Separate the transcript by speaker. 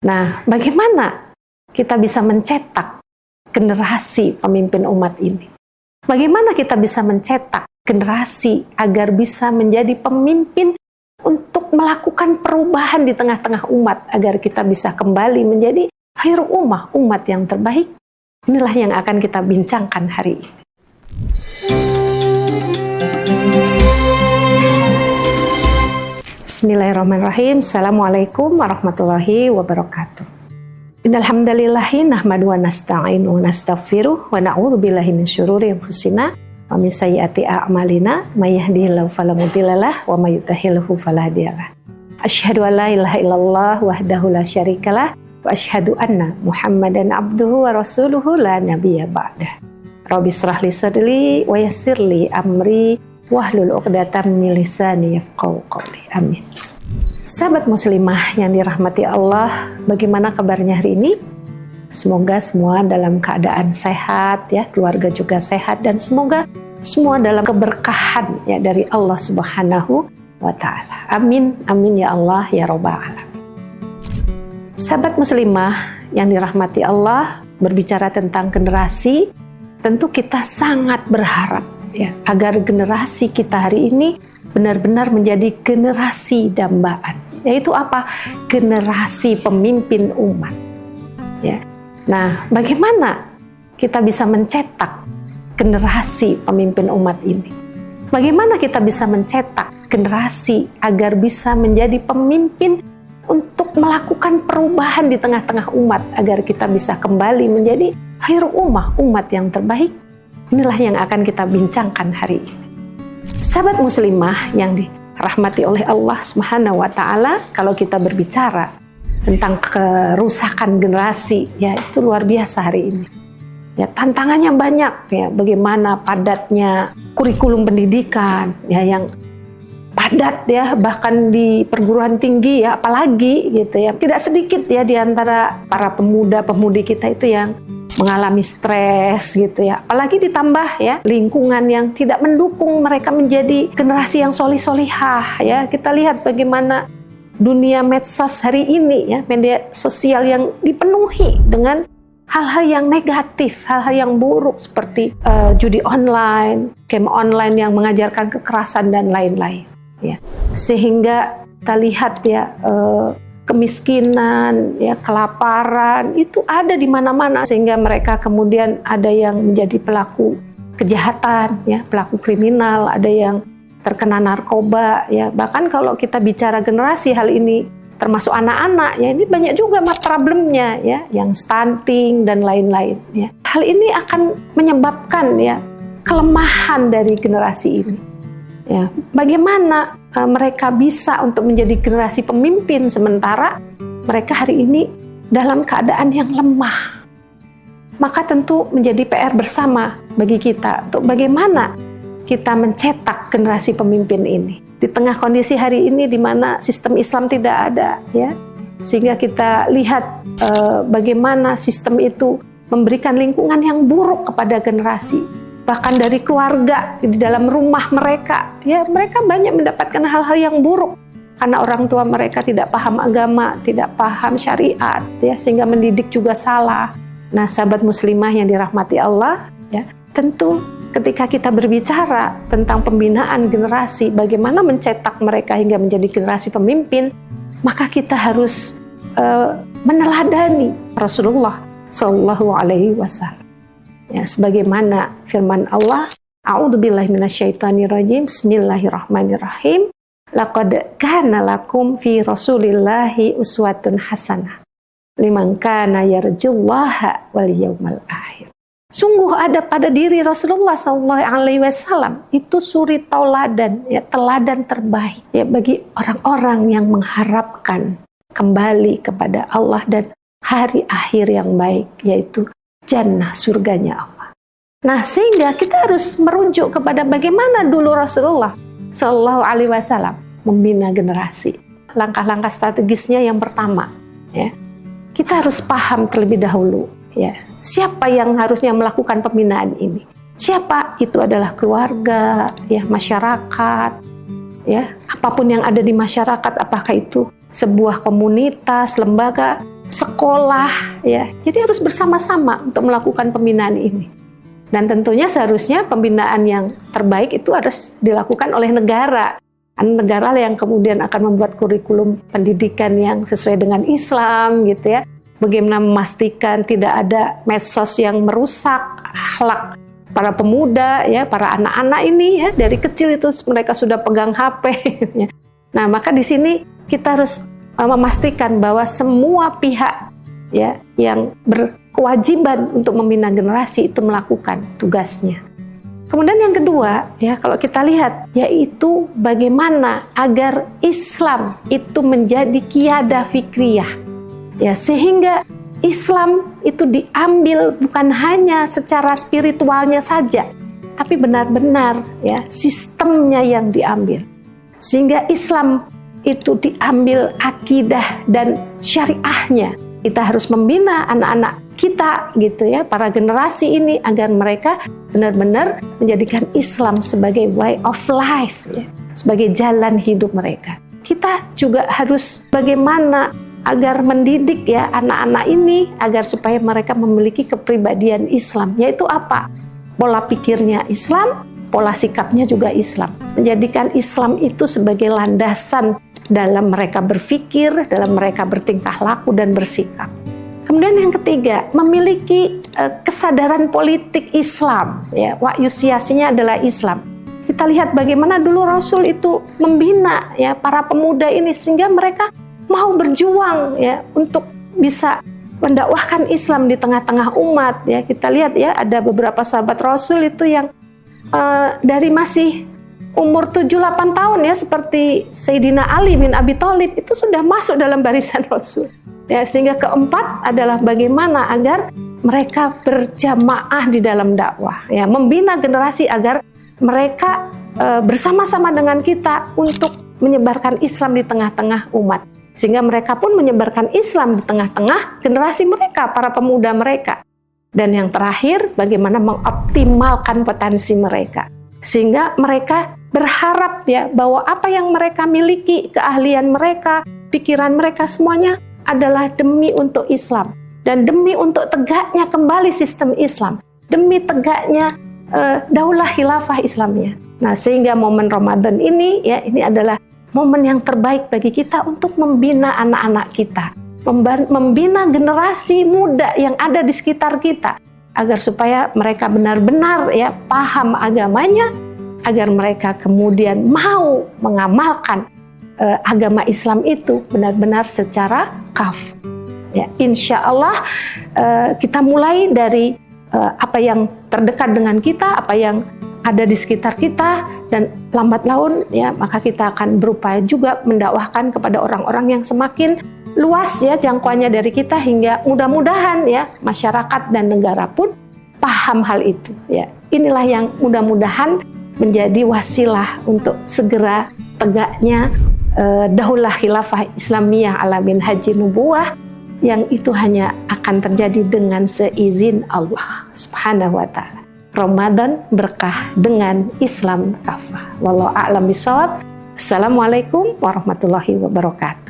Speaker 1: Nah, bagaimana kita bisa mencetak generasi pemimpin umat ini? Bagaimana kita bisa mencetak generasi agar bisa menjadi pemimpin untuk melakukan perubahan di tengah-tengah umat, agar kita bisa kembali menjadi khairul ummah, umat yang terbaik? Inilah yang akan kita bincangkan hari ini. Bismillahirrahmanirrahim. Assalamualaikum warahmatullahi wabarakatuh. Innalhamdulillahi nahmadu wa nasta'inu wa nastaghfiruh wa na'udzu billahi min syururi anfusina wa min sayyiati a'malina may yahdihillahu fala mudhillalah wa may yudhlilhu fala hadiyalah. Asyhadu an la ilaha illallah wahdahu la syarikalah wa asyhadu anna Muhammadan abduhu wa rasuluhu la nabiyya ba'dah. Rabbi shrah li sadri wa yassir li amri wahlul 'uqdatam min lisani yafqahu qawli. Amin. Sahabat muslimah yang dirahmati Allah, bagaimana kabarnya hari ini? Semoga semua dalam keadaan sehat ya, keluarga juga sehat, dan semoga semua dalam keberkahan ya dari Allah Subhanahu wa taala. Amin amin ya Allah ya rabbal alamin. Sahabat muslimah yang dirahmati Allah, berbicara tentang generasi, tentu kita sangat berharap ya, agar generasi kita hari ini benar-benar menjadi generasi dambaan, yaitu apa? Generasi pemimpin umat. Ya. Nah, bagaimana kita bisa mencetak generasi pemimpin umat ini? Bagaimana kita bisa mencetak generasi agar bisa menjadi pemimpin untuk melakukan perubahan di tengah-tengah umat, agar kita bisa kembali menjadi khairul ummah, umat yang terbaik? Inilah yang akan kita bincangkan hari ini. Sahabat muslimah yang dirahmati oleh Allah Subhanahu wa taala, kalau kita berbicara tentang kerusakan generasi, ya itu luar biasa hari ini. Ya, tantangannya banyak ya, bagaimana padatnya kurikulum pendidikan ya, yang padat ya, bahkan di perguruan tinggi ya, apalagi gitu ya. Tidak sedikit ya di antara para pemuda-pemudi kita itu yang mengalami stres gitu ya, apalagi ditambah ya lingkungan yang tidak mendukung mereka menjadi generasi yang solih-solihah ya. Kita lihat bagaimana dunia medsos hari ini ya, media sosial yang dipenuhi dengan hal-hal yang negatif, hal-hal yang buruk seperti judi online, game online yang mengajarkan kekerasan dan lain-lain ya. Sehingga kita lihat ya kemiskinan, ya, kelaparan itu ada di mana-mana, sehingga mereka kemudian ada yang menjadi pelaku kejahatan, ya, pelaku kriminal, ada yang terkena narkoba, ya. Bahkan kalau kita bicara generasi hal ini, termasuk anak-anak, ya, ini banyak juga problemnya, ya, yang stunting dan lain-lain, ya. Hal ini akan menyebabkan ya kelemahan dari generasi ini. Ya, bagaimana mereka bisa untuk menjadi generasi pemimpin sementara mereka hari ini dalam keadaan yang lemah? Maka tentu menjadi PR bersama bagi kita untuk bagaimana kita mencetak generasi pemimpin ini di tengah kondisi hari ini di mana sistem Islam tidak ada, ya, sehingga kita lihat bagaimana sistem itu memberikan lingkungan yang buruk kepada generasi. Bahkan dari keluarga, di dalam rumah mereka, ya mereka banyak mendapatkan hal-hal yang buruk karena orang tua mereka tidak paham agama, tidak paham syariat, ya, sehingga mendidik juga salah. Nah, sahabat muslimah yang dirahmati Allah, ya, tentu ketika kita berbicara tentang pembinaan generasi, bagaimana mencetak mereka hingga menjadi generasi pemimpin, maka kita harus meneladani Rasulullah Shallallahu Alaihi Wasallam. Ya, sebagaimana firman Allah, A'udzubillahi minasyaitonirrajim, Bismillahirrahmanirrahim. Laqad kana lakum fi Rasulillahi uswatun hasanah liman kana yarjullaha wal yawmal akhir. Sungguh ada pada diri Rasulullah SAW itu suri tauladan, ya, teladan terbaik ya bagi orang-orang yang mengharapkan kembali kepada Allah dan hari akhir yang baik, yaitu jannah, surganya Allah. Nah, sehingga kita harus merujuk kepada bagaimana dulu Rasulullah Shallallahu Alaihi Wasallam membina generasi. Langkah-langkah strategisnya yang pertama, ya, kita harus paham terlebih dahulu, ya, siapa yang harusnya melakukan pembinaan ini. Siapa? Itu adalah keluarga, ya, masyarakat, ya, apapun yang ada di masyarakat, apakah itu sebuah komunitas, lembaga, sekolah, ya. Jadi harus bersama-sama untuk melakukan pembinaan ini. Dan tentunya seharusnya pembinaan yang terbaik itu harus dilakukan oleh negara. Negara yang kemudian akan membuat kurikulum pendidikan yang sesuai dengan Islam, gitu ya. Bagaimana memastikan tidak ada medsos yang merusak akhlak para pemuda, ya, para anak-anak ini, ya, dari kecil itu mereka sudah pegang HP. Ya. Nah, maka di sini kita harus memastikan bahwa semua pihak, ya, yang berkewajiban untuk membina generasi itu melakukan tugasnya. Kemudian yang kedua, ya, kalau kita lihat, yaitu bagaimana agar Islam itu menjadi qiyadah fikriyah, ya, sehingga Islam itu diambil bukan hanya secara spiritualnya saja, tapi benar-benar, ya, sistemnya yang diambil, sehingga Islam itu diambil akidah dan syariahnya. Kita harus membina anak-anak kita, gitu ya, para generasi ini, agar mereka benar-benar menjadikan Islam sebagai way of life, ya, sebagai jalan hidup mereka. Kita juga harus bagaimana agar mendidik, ya, anak-anak ini agar supaya mereka memiliki kepribadian Islam, yaitu apa? Pola pikirnya Islam, pola sikapnya juga Islam. Menjadikan Islam itu sebagai landasan dalam mereka berpikir, dalam mereka bertingkah laku dan bersikap. Kemudian yang ketiga, memiliki kesadaran politik Islam, ya, wahyu siasinya adalah Islam. Kita lihat bagaimana dulu Rasul itu membina, ya, para pemuda ini sehingga mereka mau berjuang, ya, untuk bisa mendakwahkan Islam di tengah-tengah umat, ya. Kita lihat, ya, ada beberapa sahabat Rasul itu yang dari masih umur 7-8 tahun, ya, seperti Sayyidina Ali bin Abi Thalib itu sudah masuk dalam barisan Rasul. Ya, sehingga keempat adalah bagaimana agar mereka berjamaah di dalam dakwah, ya, membina generasi agar mereka bersama-sama dengan kita untuk menyebarkan Islam di tengah-tengah umat, sehingga mereka pun menyebarkan Islam di tengah-tengah generasi mereka, para pemuda mereka. Dan yang terakhir, bagaimana mengoptimalkan potensi mereka, sehingga mereka berharap, ya, bahwa apa yang mereka miliki, keahlian mereka, pikiran mereka, semuanya adalah demi untuk Islam dan demi untuk tegaknya kembali sistem Islam, demi tegaknya daulah khilafah Islamnya. Nah, sehingga momen Ramadan ini, ya, ini adalah momen yang terbaik bagi kita untuk membina anak-anak kita, membina generasi muda yang ada di sekitar kita, agar supaya mereka benar-benar, ya, paham agamanya, agar mereka kemudian mau mengamalkan agama Islam itu benar-benar secara kaf. Ya, insya Allah kita mulai dari apa yang terdekat dengan kita, apa yang ada di sekitar kita, dan lambat laun, ya, maka kita akan berupaya juga mendakwahkan kepada orang-orang yang semakin luas, ya, jangkauannya dari kita, hingga mudah-mudahan, ya, masyarakat dan negara pun paham hal itu. Ya, inilah yang mudah-mudahan menjadi wasilah untuk segera tegaknya daulah khilafah Islamiyah ala minhaji nubuwah, yang itu hanya akan terjadi dengan seizin Allah Subhanahu wa ta'ala. Ramadan berkah dengan Islam kafah. Wallahu a'lam bishawab. Assalamualaikum warahmatullahi wabarakatuh.